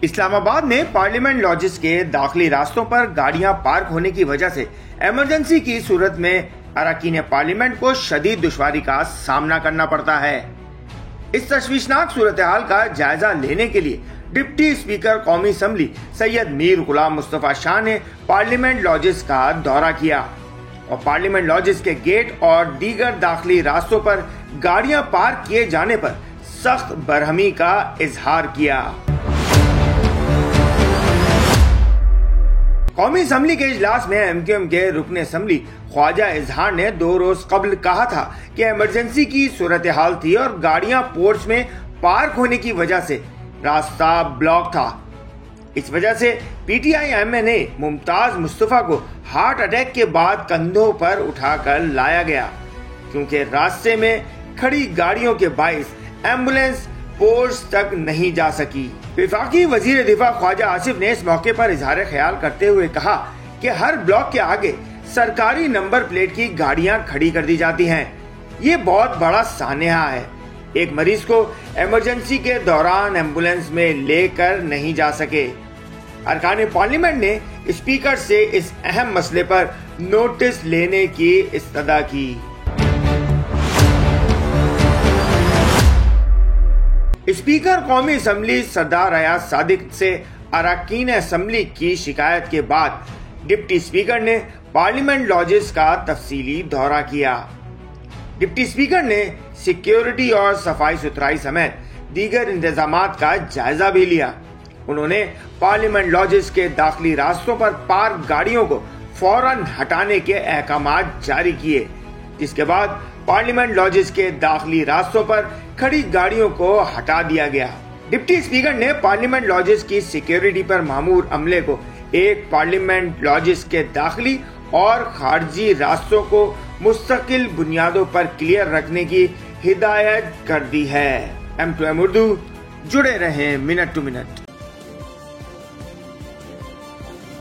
इस्लामाबाद में parliament lodges के दाखिली रास्तों पर गाड़ियां पार्क होने की वजह से इमरजेंसी की सूरत में अरकान पार्लियामेंट को शदीद दुश्वारी का सामना करना पड़ता है। इस तशवीशनाक सूरत हाल का जायजा लेने के लिए डिप्टी स्पीकर कौमी असम्बली सैयद मीर गुलाम मुस्तफा शाह ने पार्लियामेंट लॉजेस का दौरा किया और पार्लियामेंट लॉजेस के गेट और दीगर दाखिली रास्तों पर गाड़ियां पार्क किए जाने पर सख्त बरहमी का इजहार किया। कौमी असम्बली के इजलास में एमक्यूएम के रुकने असम्बली ख्वाजा इजहार ने 2 रोज कबल कहा था कि इमरजेंसी की सूरत हाल थी और गाड़ियां पोर्च में पार्क होने की वजह से रास्ता ब्लॉक था। इस वजह से पीटीआई एमएन ने मुमताज मुस्तफा को हार्ट अटैक के बाद कंधों पर उठाकर लाया गया, क्योंकि रास्ते में खड़ी गाड़ियों के बाइस एम्बुलेंस पोर्च तक नहीं जा सकी। वफाकी वजीर दिफा ख्वाजा आसिफ ने इस मौके पर इजहार ख्याल करते हुए कहा कि हर ब्लॉक के आगे सरकारी नंबर प्लेट की गाड़ियां खड़ी कर दी जाती हैं। ये बहुत बड़ा सान्या है। एक मरीज को इमरजेंसी के दौरान एम्बुलेंस में लेकर नहीं जा सके। अरकान पार्लियामेंट ने स्पीकर से इस अहम मसले पर नोटिस लेने की इस्तदा की। स्पीकर कौमी असम्बली सरदार अयाज सादिक से अरकान असम्बली की शिकायत के बाद डिप्टी स्पीकर ने पार्लियामेंट लॉजेस का तफसीली दौरा किया। डिप्टी स्पीकर ने सिक्योरिटी और सफाई सुथराई समेत दीगर इंतजामात का जायजा भी लिया। उन्होंने पार्लियामेंट लॉजेस के दाखिली रास्तों पर पार्क गाड़ियों को फौरन हटाने के अहकामात जारी किए, जिसके बाद पार्लियामेंट लॉजेस के दाखिली रास्तों पर खड़ी गाड़ियों को हटा दिया गया। डिप्टी स्पीकर ने पार्लियामेंट लॉजेस की सिक्योरिटी पर मामूर अमले को एक पार्लियामेंट लॉजेस के दाखिली और खारजी रास्तों को मुस्तकिल बुनियादों पर क्लियर रखने की हिदायत कर दी है। M2M उर्दू, जुड़े रहें मिनट टू मिनट।